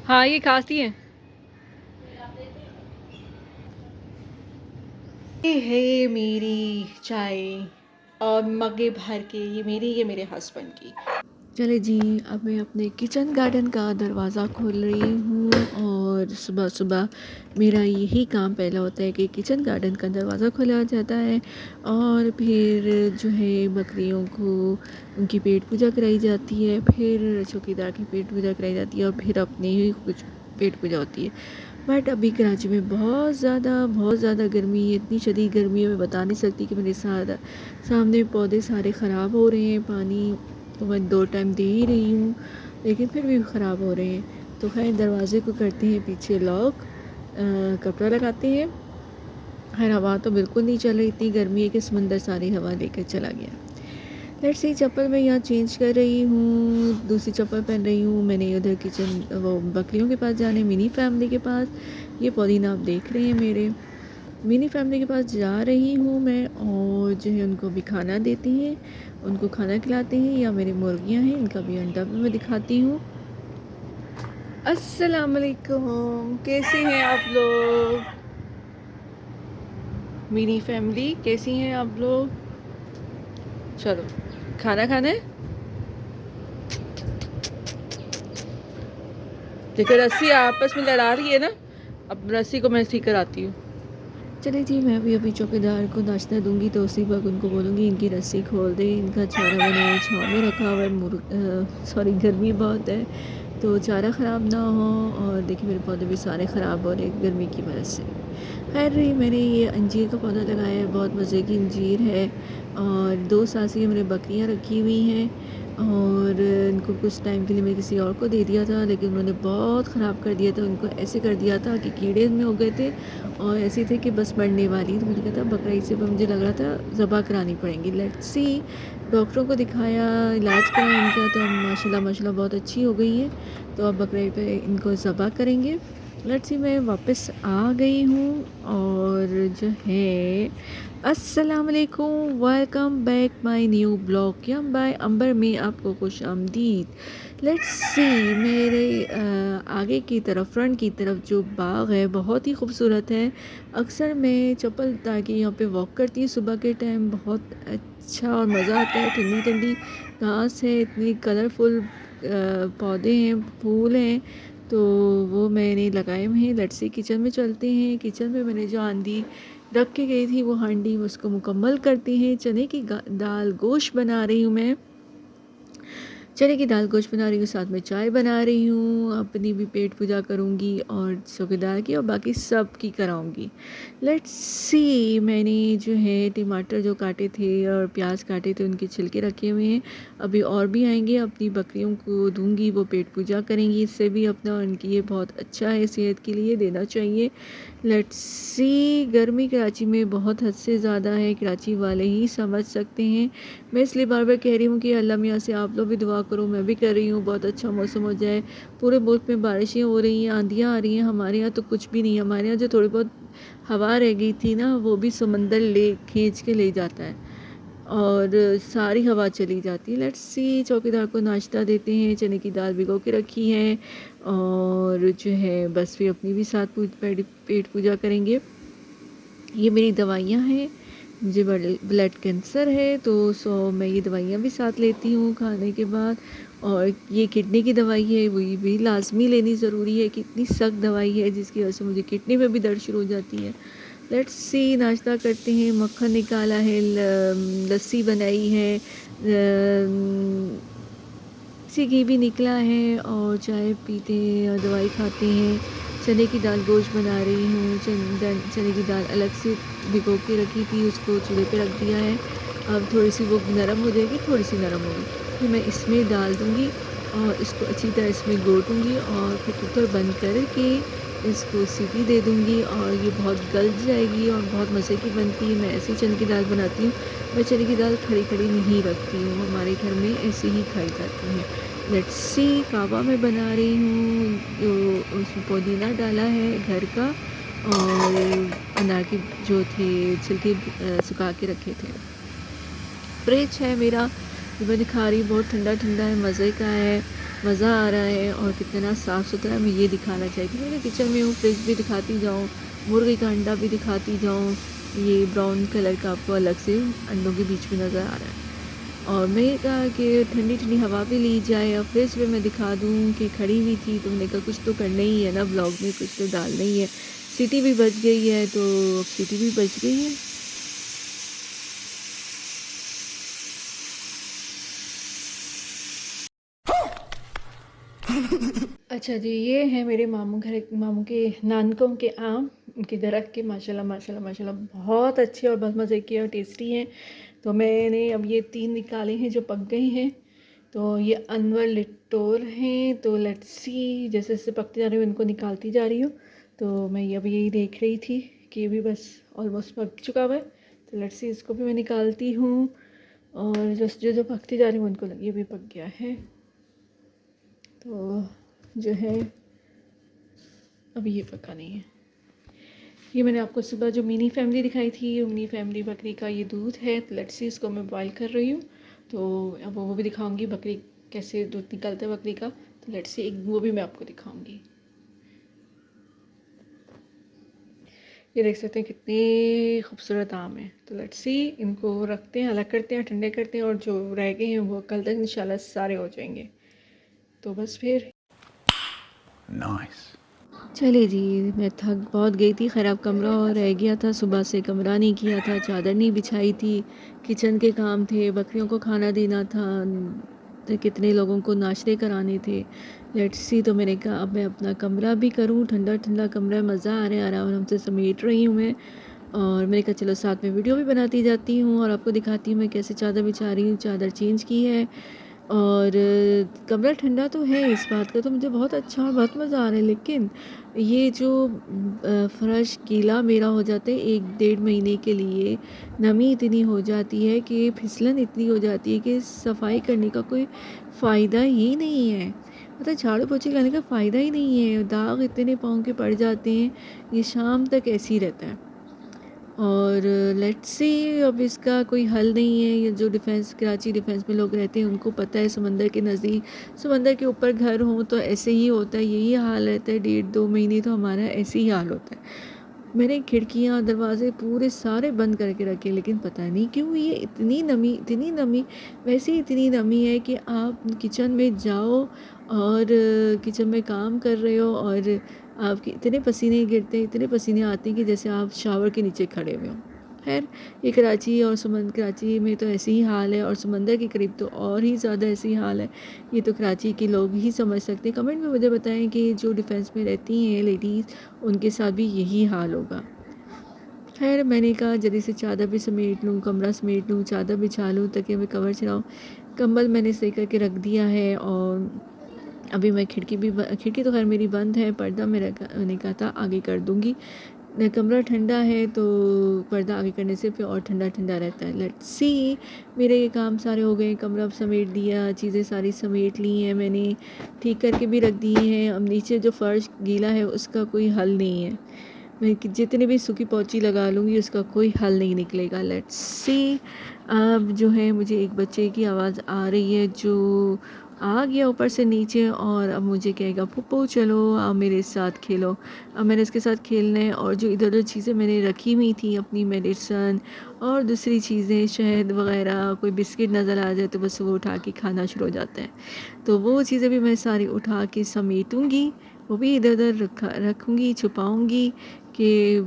हाँ ये खाती हैं। ये है मेरी चाय और मग्गे भर के, ये मेरी, ये मेरे हस्बैंड की। चले जी, अब मैं अपने किचन गार्डन का दरवाज़ा खोल रही हूँ और सुबह सुबह मेरा यही काम पहला होता है कि किचन गार्डन का दरवाज़ा खोला जाता है और फिर जो है बकरियों को उनकी पेट पूजा कराई जाती है, फिर चौकीदार की पेट पूजा कराई जाती है और फिर अपनी ही कुछ पेट पूजा होती है। बट अभी कराची में बहुत ज़्यादा गर्मी है, इतनी शदीद गर्मी है मैं बता नहीं सकती कि मेरे सामने पौधे सारे ख़राब हो रहे हैं। पानी तो मैं 2 टाइम दे ही रही हूँ लेकिन फिर भी ख़राब हो रहे हैं। तो खैर दरवाज़े को करते हैं पीछे लॉक, कपड़ा लगाते हैं। खैर हवा तो बिल्कुल नहीं चल रही, इतनी गर्मी है कि समंदर सारी हवा लेकर चला गया। लेट्स सी, चप्पल मैं यहाँ चेंज कर रही हूँ, दूसरी चप्पल पहन रही हूँ। मैंने उधर किचन वो बकरियों के पास जाने, मिनी फैमिली के पास। ये पुदीना आप देख रहे हैं मेरे मिनी फैमिली के पास जा रही हूँ मैं और जो है उनको भी खाना देती हैं, उनको खाना खिलाते हैं। या मेरी मुर्गियाँ हैं, इनका भी अंडा भी मैं दिखाती हूँ। अस्सलाम वालेकुम, कैसे हैं आप लोग? मिनी फैमिली कैसी हैं आप लोग? चलो खाना खाना है। देखो रस्सी आपस में लड़ा रही है ना, अब रस्सी को मैं ठीक कराती हूँ। चले जी, मैं भी अभी चौकीदार को नाश्ता दूंगी तो उसी वक्त उनको बोलूँगी इनकी रस्सी खोल दे। इनका चारा मैंने छाँव में रखा हुआ है, सॉरी गर्मी बहुत है तो चारा ख़राब ना हो। और देखिए मेरे पौधे भी सारे ख़राब हो रहे गर्मी की वजह से। खैर मैंने ये अंजीर का पौधा लगाया है, बहुत मज़े की अंजीर है। और 2 साल से ये मैंने बकरियाँ रखी हुई हैं और इनको कुछ टाइम के लिए मैं किसी और को दे दिया था लेकिन उन्होंने बहुत ख़राब कर दिया था। उनको ऐसे कर दिया था कि कीड़े इनमें हो गए थे और ऐसे थे कि बस मरने वाली। तो मुझे कहता बकरा इसे पर मुझे लग रहा था ज़बह करानी पड़ेंगी। लेट्स सी, डॉक्टरों को दिखाया, इलाज कराया इनका तो माशाल्लाह बहुत अच्छी हो गई है। तो अब बकरे पे इनको ज़बह करेंगे। लेट्स सी, मैं वापस आ गई हूँ और जो है अस्सलाम वालेकुम, welcome back my new blog yum by Ambar में आपको खुश आमदीद। लेट्स सी, मेरे आगे की तरफ, फ्रंट की तरफ जो बाग है बहुत ही खूबसूरत है। अक्सर मैं चप्पल उतार के यहाँ पे वॉक करती हूँ सुबह के टाइम, बहुत अच्छा और मज़ा आता है। ठंडी ठंडी घास है, इतनी कलरफुल पौधे हैं, फूल हैं, तो वो मैंने लगाए हुए हैं। लेट्स सी, किचन में चलते हैं। किचन में मैंने जो हांडी रख के गई थी वो हांडी उसको मुकम्मल करते हैं। चने की दाल गोश्त बना रही हूँ मैं, चने की दाल गोश्त बना रही हूँ, साथ में चाय बना रही हूँ। अपनी भी पेट पूजा करूँगी और चौकीदार की और बाकी सब की कराऊँगी। लेट्स सी, मैंने जो है टमाटर जो काटे थे और प्याज काटे थे उनके छिलके रखे हुए हैं। अभी और भी आएंगे, अपनी बकरियों को दूंगी, वो पेट पूजा करेंगी। इससे भी अपना उनकी ये बहुत अच्छा है, सेहत के लिए देना चाहिए। लेट्स सी, गर्मी कराची में बहुत हद से ज़्यादा है, कराची वाले ही समझ सकते हैं। मैं इसलिए बार बार कह रही हूँ कि अल्लाह मियाँ से आप लोग भी दुआ करो, मैं भी कर रही हूँ, बहुत अच्छा मौसम हो जाए। पूरे मुल्क में बारिशें हो रही हैं, आंधियाँ आ रही हैं, हमारे यहाँ तो कुछ भी नहीं है। हमारे यहाँ जो थोड़ी बहुत हवा रह गई थी ना, वो भी समंदर ले खींच के ले जाता है और सारी हवा चली जाती है। लेट्स सी, चौकीदार को नाश्ता देते हैं, चने की दाल भिगो के रखी है और जो है बस फिर अपनी भी साथ पेट पूजा करेंगे। ये मेरी दवाइयाँ हैं, मुझे ब्लड कैंसर है तो मैं ये दवाइयाँ भी साथ लेती हूँ खाने के बाद। और ये किडनी की दवाई है, वो भी लाजमी लेनी ज़रूरी है कि इतनी सख्त दवाई है जिसकी वजह से मुझे किडनी में भी दर्द शुरू हो जाती है। लेट्स सी, नाश्ता करते हैं। मक्खन निकाला है, लस्सी बनाई है, से घी भी निकला है और चाय पीते हैं और दवाई खाते हैं। चने की दाल गोश्त बना रही हूँ। चने की दाल अलग से भिगो के रखी थी, उसको चूल्हे पे रख दिया है। अब थोड़ी सी वो नरम हो जाएगी, थोड़ी सी नरम होगी फिर मैं इसमें डाल दूँगी और इसको अच्छी तरह इसमें घोटूँगी और फिर कुकर बंद करके इसको सीटी दे दूँगी और ये बहुत गल जाएगी और बहुत मज़े की बनती है। मैं ऐसी चने की दाल बनाती हूँ, मैं चने की दाल खड़ी खड़ी नहीं रखती हूँ, हमारे घर में ऐसे ही खाई जाती है। लेट्स सी, कावा मैं बना रही हूँ, जो उसमें पुदीना डाला है घर का और अनार के जो थे छिलके सुखा के रखे थे। फ्रिज है मेरा जो मैं दिखा रही हूँ, बहुत ठंडा ठंडा है, मज़े का है। मज़ा आ रहा है और कितना साफ़ सुथरा है, मैं ये दिखाना चाहती हूँ। मैं किचन में हूँ, फ्रिज भी दिखाती जाऊँ, मुर्गी का अंडा भी दिखाती जाऊँ। ये ब्राउन कलर का आपको अलग से अंडों के बीच में नज़र आ रहा है। और मैंने कहा कि ठंडी ठंडी हवा भी ली जाए और फ्रिज पे मैं दिखा दूँ कि खड़ी हुई थी, तो मैंने कहा कुछ तो करना ही है ना, ब्लॉग में कुछ तो डालना ही है। सीटी भी बज गई है, तो अब सीटी भी बज गई है। अच्छा जी, ये है मेरे मामू के नानकों के आम, उनके दरख्त के, माशाल्लाह माशाल्लाह माशाल्लाह बहुत अच्छे और बहुत मज़े के और टेस्टी हैं। तो मैंने अब ये 3 निकाले हैं जो पक गए हैं। तो ये अनवर लिटोर हैं। तो लेट्स सी, जैसे जैसे पकते जा रही हूँ इनको निकालती जा रही हूँ। तो मैं ये अभी यही देख रही थी कि ये भी बस ऑलमोस्ट पक चुका हुआ है। तो लेट्स सी, इसको भी मैं निकालती हूँ। और जो जो पकती जा रही हूँ उनको ये भी पक गया है। तो जो है अभी ये पका नहीं है। ये मैंने आपको सुबह जो मिनी फैमिली दिखाई थी, मिनी फैमिली बकरी का ये दूध है। तो लेट्स सी, इसको मैं बॉईल कर रही हूँ। तो अब वो भी दिखाऊंगी बकरी कैसे दूध निकलता है बकरी का। तो लेट्स सी, एक वो भी मैं आपको दिखाऊंगी। ये देख सकते हैं कितने खूबसूरत आम है। तो लेट्स सी, इनको रखते हैं, अलग करते हैं, ठंडे करते हैं और जो रह गए हैं वो कल तक इंशाल्लाह सारे हो जाएंगे। तो बस फिर नाइस। चलिए जी, मैं थक बहुत गई थी, ख़राब कमरा और रह गया था, सुबह से कमरा नहीं किया था, चादर नहीं बिछाई थी, किचन के काम थे, बकरियों को खाना देना था, तो कितने लोगों को नाश्ते कराने थे। लेट्स सी, तो मैंने कहा अब मैं अपना कमरा भी करूं, ठंडा ठंडा कमरा, मज़ा आ रहा है, आराम से समेट रही हूँ मैं। और मैंने कहा चलो साथ में वीडियो भी बनाती जाती हूँ और आपको दिखाती हूँ मैं कैसे चादर बिछा रही हूँ। चादर चेंज की है और कमरा ठंडा तो है, इस बात का तो मुझे बहुत अच्छा और बहुत मज़ा आ रहा है। लेकिन ये जो फ़र्श गीला मेरा हो जाता है 1 डेढ़ महीने के लिए, नमी इतनी हो जाती है कि फिसलन इतनी हो जाती है कि सफाई करने का कोई फ़ायदा ही नहीं है। मतलब झाड़ू पोछी लगाने का फ़ायदा ही नहीं है, दाग इतने पाँव के पड़ जाते हैं, ये शाम तक ऐसे ही रहता है। और लेट्स सी, अब इसका कोई हल नहीं है। ये जो डिफेंस, कराची डिफेंस में लोग रहते हैं उनको पता है, समंदर के नज़दीक, समंदर के ऊपर घर हो तो ऐसे ही होता है, यही हाल रहता है। 1.5-2 महीने तो हमारा ऐसे ही हाल होता है। मैंने खिड़कियाँ दरवाज़े पूरे सारे बंद करके रखे, लेकिन पता नहीं क्यों ये इतनी नमी, वैसे ही इतनी नमी है कि आप किचन में जाओ और किचन में काम कर रहे हो और आपके इतने पसीने गिरते हैं, इतने पसीने आते हैं कि जैसे आप शावर के नीचे खड़े हुए हो। खैर, ये कराची और कराची में तो ऐसे ही हाल है और समंदर के करीब तो और ही ज़्यादा ऐसे ही हाल है। ये तो कराची के लोग ही समझ सकते हैं। कमेंट में मुझे बताएं कि जो डिफेंस में रहती हैं लेडीज़, उनके साथ भी यही हाल होगा। खैर, मैंने कहा जल्दी से चादर भी समेट लूँ, कमरा समेट लूँ, चादर बिछा लूँ ताकि मैं कवर चलाऊँ। कंबल मैंने सही करके रख दिया है और अभी मैं खिड़की तो खैर मेरी बंद है, पर्दा मैंने कहा था आगे कर दूँगी। कमरा ठंडा है तो पर्दा आगे करने से फिर और ठंडा ठंडा रहता है। लेट्स सी, मेरे ये काम सारे हो गए, कमरा समेट दिया, चीज़ें सारी समेट ली हैं मैंने, ठीक करके भी रख दी हैं। अब नीचे जो फ़र्श गीला है उसका कोई हल नहीं है, मैं जितनी भी सूखी पोंछी लगा लूँगी उसका कोई हल नहीं निकलेगा। लेट्स सी, अब जो है मुझे एक बच्चे की आवाज़ आ रही है जो आ गया ऊपर से नीचे और अब मुझे कहेगा पप्पू चलो अब मेरे साथ खेलो। अब मैंने इसके साथ खेलना है और जो इधर उधर चीज़ें मैंने रखी हुई थी, अपनी मेडिसन और दूसरी चीज़ें, शहद वगैरह, कोई बिस्किट नज़र आ जाए तो बस वो उठा के खाना शुरू हो जाता है। तो वो चीज़ें भी मैं सारी उठा के समेटूँगी, वो भी इधर उधर रखूँगी, छुपाऊँगी कि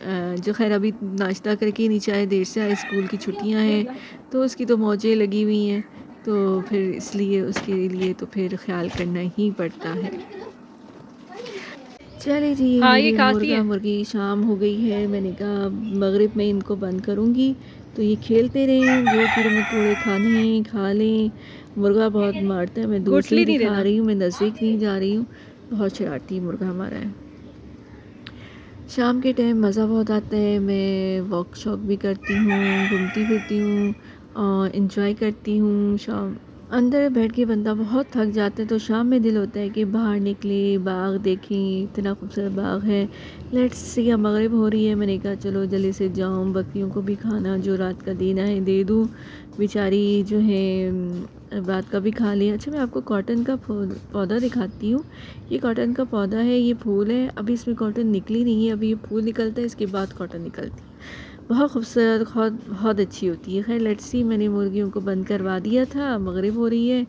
जो खैर अभी नाश्ता करके नीचे आए, देर से आए, स्कूल की छुट्टियां हैं तो उसकी तो मौजें लगी हुई हैं, तो फिर इसलिए उसके लिए तो फिर ख्याल करना ही पड़ता है। चले जी, हाँ ये मेरी काफ़ी मुर्गा है। मुर्गी शाम हो गई है, मैंने कहा मगरिब में इनको बंद करूँगी तो ये खेलते रहें, जो कीड़े मकोड़े खाने हैं खा लें। मुर्गा बहुत मारता है, मैं दूर से ही गुठली नहीं दिखा देना। रही हूँ, मैं नज़दीक नहीं जा रही हूँ। बहुत शरारती मुर्गा हमारा है। शाम के टाइम मज़ा बहुत आता है, मैं वॉक भी करती हूँ, घूमती फिरती हूँ और इन्जॉय करती हूँ शाम। अंदर बैठ के बंदा बहुत थक जाता है, तो शाम में दिल होता है कि बाहर निकले, बाग देखें, इतना खूबसूरत बाग है। लेट्स सी, अब मगरिब हो रही है, मैंने कहा चलो जल्दी से जाऊं, बकरियों को भी खाना जो रात का देना है दे दूं, बेचारी जो है रात का भी खा लें। अच्छा, मैं आपको कॉटन का पौधा दिखाती हूँ। ये कॉटन का पौधा है, ये फूल है, अभी इसमें कॉटन निकली नहीं है, अभी ये फूल निकलता है, इसके बाद कॉटन निकलती है। बहुत खूबसूरत, बहुत बहुत अच्छी होती है। खैर लेट्स सी, मैंने मुर्गियों को बंद करवा दिया था, मगरिब हो रही है,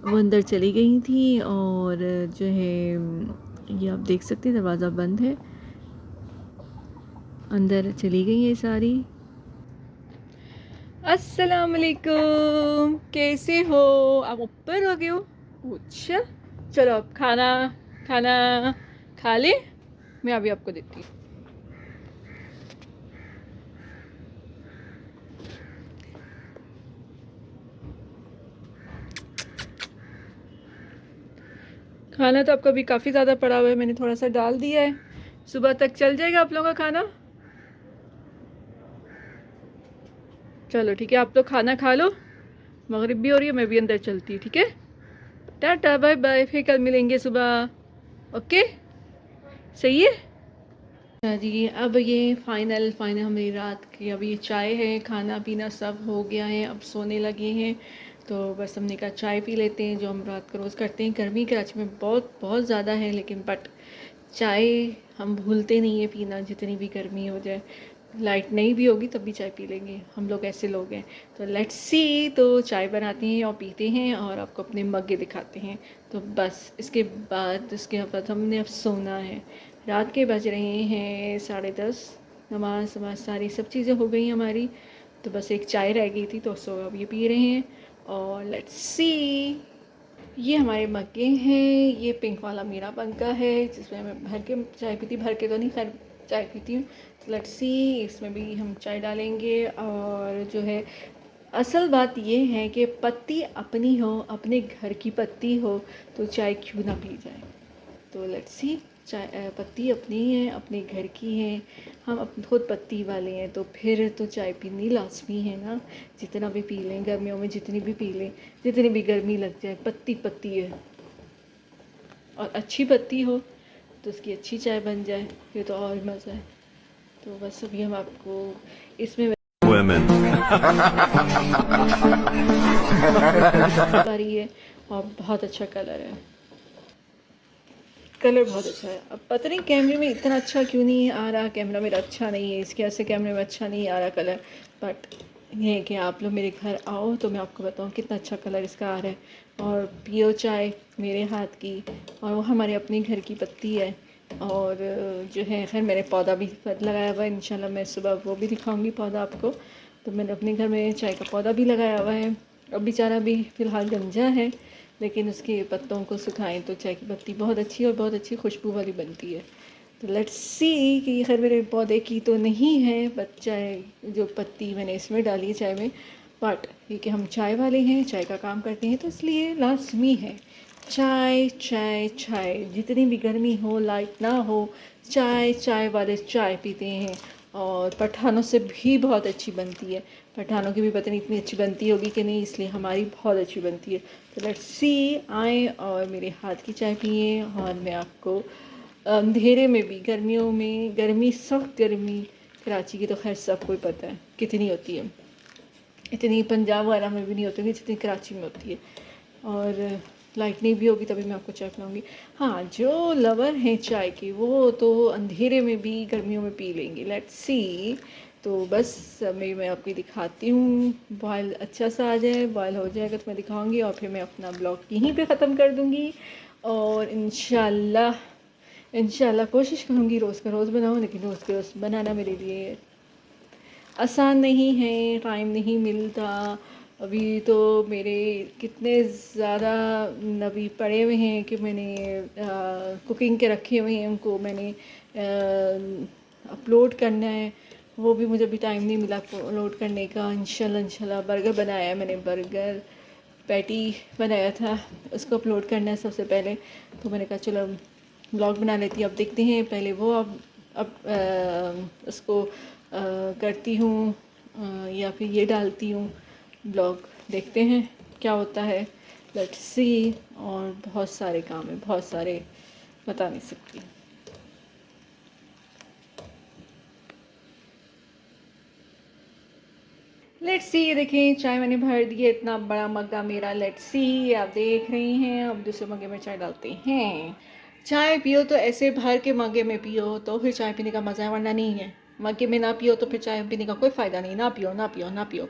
वो अंदर चली गई थी, और जो है ये आप देख सकते हैं दरवाज़ा बंद है, अंदर चली गई है सारी। अस्सलाम वालेकुम, कैसे हो आप? ऊपर हो गए हो? अच्छा, चलो अब खाना खाना खा ले, मैं अभी आपको देती हूँ। खाना तो आपका भी काफ़ी ज़्यादा पड़ा हुआ है, मैंने थोड़ा सा डाल दिया है, सुबह तक चल जाएगा आप लोगों का खाना। चलो ठीक है, आप लोग खाना खा लो, मगरिब भी हो रही है, मैं भी अंदर चलती हूँ, ठीक है? टाटा बाय बाय, फिर कल मिलेंगे सुबह। ओके, सही है। अच्छा जी, अब ये फाइनल फाइनल हमारी रात की, अब ये चाय है, खाना पीना सब हो गया है, अब सोने लगे हैं, तो बस हमने कहा चाय पी लेते हैं, जो हम रात का रोज़ करते हैं। गर्मी कराची में बहुत बहुत ज़्यादा है, लेकिन बट चाय हम भूलते नहीं है पीना, जितनी भी गर्मी हो जाए, लाइट नहीं भी होगी तब भी चाय पी लेंगे, हम लोग ऐसे लोग हैं। तो लेट्स सी, तो चाय बनाते हैं और पीते हैं, और आपको अपने मग्गे दिखाते हैं। तो बस इसके बाद हमने अब सोना है। रात के बज रहे हैं 10:30, नमाज वमाज सारी सब चीज़ें हो गई हमारी, तो बस एक चाय रह गई थी, तो सो अब ये पी रहे हैं। और लेट्स सी, ये हमारे मग्गे हैं, ये पिंक वाला मेरा मग्गा है, जिसमें मैं भर के चाय पीती, भर के तो नहीं, खैर चाय पीती हूँ। तो लेट्स सी, इसमें भी हम चाय डालेंगे। और जो है असल बात ये है कि पत्ती अपनी हो, अपने घर की पत्ती हो, तो चाय क्यों ना पी जाए। तो लेट्स सी, चाय पत्ती अपनी है, अपने घर की है, हम खुद पत्ती वाले हैं, तो फिर तो चाय पीनी लाजमी है ना। जितना भी पी लें, गर्मियों में जितनी भी पी लें, जितनी भी गर्मी लग जाए, पत्ती पत्ती है, और अच्छी पत्ती हो तो उसकी अच्छी चाय बन जाए, फिर तो और मज़ा है। तो बस अभी हम आपको इसमें women. आ रही है, और बहुत अच्छा कलर है, कलर बहुत अच्छा है। अब पता नहीं कैमरे में इतना अच्छा क्यों नहीं आ रहा, कैमरा मेरा अच्छा नहीं है, इसके ऐसे कैमरे में अच्छा नहीं आ रहा कलर, बट ये है कि आप लोग मेरे घर आओ तो मैं आपको बताऊँ कितना अच्छा कलर इसका आ रहा है। और पियो चाय मेरे हाथ की, और वो हमारे अपने घर की पत्ती है। और जो है खैर मैंने पौधा भी लगाया हुआ है, इंशाल्लाह मैं सुबह वो भी दिखाऊंगी पौधा आपको। तो मैंने अपने घर में चाय का पौधा भी लगाया हुआ है, अब बेचारा भी फ़िलहाल गंजा है, लेकिन उसके पत्तों को सुखाएं तो चाय की पत्ती बहुत अच्छी और बहुत अच्छी खुशबू वाली बनती है। तो लेट्स सी, कि खैर मेरे पौधे की तो नहीं है, बट चाय जो पत्ती मैंने इसमें डाली है चाय में, बट ये कि हम चाय वाले हैं, चाय का काम करते हैं, तो इसलिए लाजमी है चाय चाय चाय, जितनी भी गर्मी हो, लाइट ना हो, चाय चाय वाले चाय पीते हैं। और पठानों से भी बहुत अच्छी बनती है, पठानों की भी पता नहीं इतनी अच्छी बनती होगी कि नहीं, इसलिए हमारी बहुत अच्छी बनती है। तो लेट्स सी, आए और मेरे हाथ की चाय पिए, और मैं आपको अंधेरे में भी, गर्मियों में गर्मी, सख्त गर्मी कराची की तो खैर सबको ही पता है कितनी होती है, इतनी पंजाब वगैरह में भी नहीं होती जितनी कराची में होती है। और लाइट नहीं भी होगी तभी मैं आपको चाय पिलाऊंगी। हाँ, जो लवर हैं चाय के, वो तो अंधेरे में भी गर्मियों में पी लेंगे। लेट्स सी, तो बस मैं आपको दिखाती हूँ, बॉयल अच्छा सा आ जाए, बॉयल हो जाएगा तो मैं दिखाऊंगी, और फिर मैं अपना ब्लॉग यहीं पे ख़त्म कर दूँगी। और इंशाल्लाह कोशिश करूँगी रोज़ का रोज़ बनाऊँ, लेकिन रोज़ का रोज़ बनाना मेरे लिए आसान नहीं है, टाइम नहीं मिलता। अभी तो मेरे कितने ज़्यादा अभी पड़े हुए हैं कि मैंने कुकिंग के रखे हुए हैं, उनको मैंने अपलोड करना है, वो भी मुझे अभी टाइम नहीं मिला अपलोड करने का। इंशाल्लाह बर्गर बनाया है मैंने, बर्गर पैटी बनाया था, उसको अपलोड करना है सबसे पहले। तो मैंने कहा चलो ब्लॉग बना लेती हूँ, अब देखते हैं पहले वो, अब उसको करती हूँ, या फिर ये डालती हूँ ब्लॉग, देखते हैं क्या होता है। Let's see. और बहुत सारे काम है, बहुत सारे, बता नहीं सकती। लेट्स सी, ये देखें चाय मैंने भर दी है, इतना बड़ा मग्गा मेरा। लेट्स सी, आप देख रही हैं। अब दूसरे मग्गे में चाय डालते हैं। चाय पियो तो ऐसे भर के मग्गे में पियो तो फिर चाय पीने का मज़ा है, वरना नहीं है। मग्गे में ना पियो तो फिर चाय पीने का कोई फ़ायदा नहीं। ना पियो, ना पियो, ना पियो।